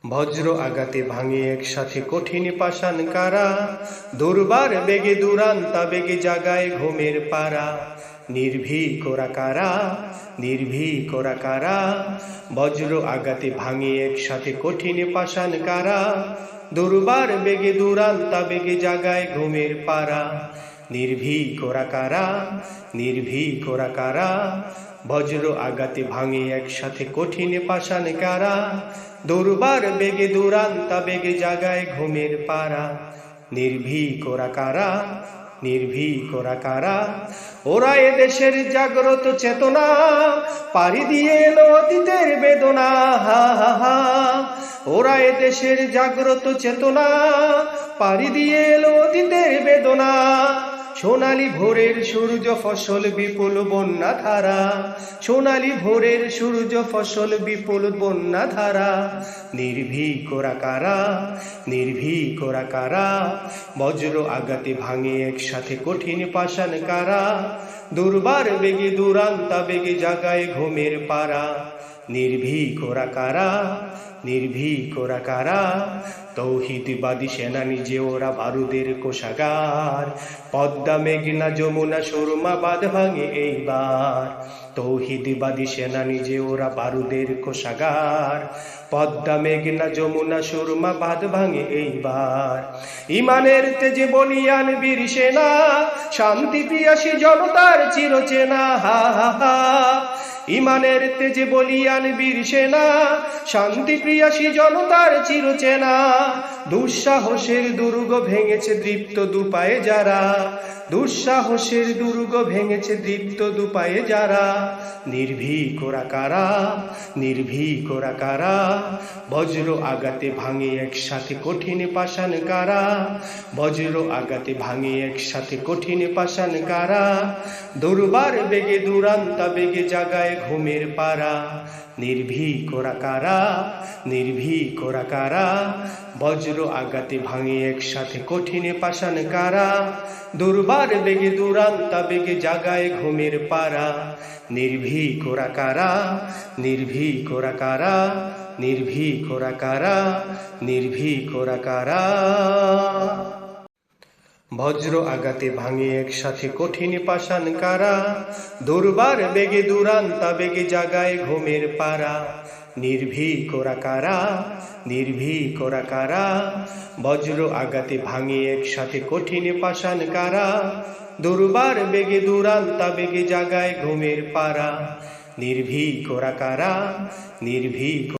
বজ্র আঘাতে ভাঙে একসাথে কঠিন পাষাণ কারা, দুর্বার বেগে দুরান্তা বেগে জাগায় ঘুমের পাড়া। নির্ভীক ওরা কারা, নির্ভীক ওরা কারা, বজ্র আঘাতে ভাঙে একসাথে কঠিন পাষাণ কারা, দুর্বার বেগে দুরান্তা বেগে জাগায় ঘুমের পাড়া। নির্ভীক ওরা কারা, নির্ভীক ওরা কারা, বজ্র আঘাতে ভাঙে একসাথে কঠিন পাষাণ কারা, দুর্বার বেগে দুরান্তা বেগে জাগায় ঘুমের পাড়া। নির্ভীক ওরা কারা, নির্ভীক ওরা কারা, ওরা এদেশের জাগ্রত চেতনা, পাড়ি দিয়ে এলো অতীতের বেদনা। হা হা হা, ওরা এদেশের জাগ্রত চেতনা, পাড়ি দিয়ে এলো অতীতের বেদনা। সোনালি ভোরের সূর্য ফসল বিপুল বন্যা ধারা, সোনালি ভোরের সূর্য ফসল বিপুল বন্যা ধারা। নির্ভীক ওরা কারা, নির্ভীক ওরা কারা, বজ্র আঘাতে ভাঙে একসাথে কঠিন পাষাণ কারা, দুর্বার বেগে দুরান্তা বেগে জাগায় ঘুমের পাড়া। নির্ভীক ওরা কারা, নির্ভীক ওরা কারা, তৌহিদবাদী সেনানি যে ওরা বারুদের কোষাগার। পদ্মা মেঘনা যমুনা সুরমা বাঁধ ভাঙে এইবার, তৌহিদবাদী সেনানি যে ওরা বারুদের কোষাগার। পদ্মা মেঘনা যমুনা সুরমা বাঁধ ভাঙে এইবার। ইমানের তেজে বলিয়ান বীর সেনা, শান্তি পিয়াসী জনতার চিরচেনা। হা হা হা, ইমানের তেজে বলিয়ান বীর সেনা, শান্তি প্রিয়াসী জনতার চিরচেনা। দুঃসাহসের দুর্গ ভেঙেছে দৃপ্ত দুপায়ে যারা, দুঃসাহসের দুর্গ ভেঙেছে দৃপ্ত দুপায়ে যারা। নির্ভীক ওরা কারা, নির্ভীক ওরা কারা, বজ্র আঘাতে ভাঙে একসাথে কঠিন পাষাণ কারা, বজ্র আঘাতে ভাঙে একসাথে কঠিন পাষাণ কারা, দুর্বার বেগে দুরান্তা বেগে জাগায় ঘুমের পাড়া। নির্ভীক ওরা কারা, নির্ভীক ওরা কারা, বজ্র আঘাতে ভাঙে একসাথে কঠিন পাষাণ কারা, দুর্বার বেগে দুরান্তা বেগে জাগায় ঘুমের পাড়া। নির্ভীক ওরা কারা, নির্ভীক ওরা কারা, নির্ভীক ওরা কারা, নির্ভীক ওরা কারা। বজ্র আঘাতে ভাঙে একসাথে কঠিন পাষাণ কারা, দুর্বার বেগে দুরান্তা বেগে জাগায় ঘুমের পাড়া। নির্ভীক ওরা কারা, নির্ভীক ওরা কারা, বজ্র আঘাতে ভাঙে একসাথে কঠিন পাষাণ কারা, দুর্বার বেগে দুরান্তা বেগে জাগায় ঘুমের পাড়া। নির্ভীক ওরা কারা, নির্ভীক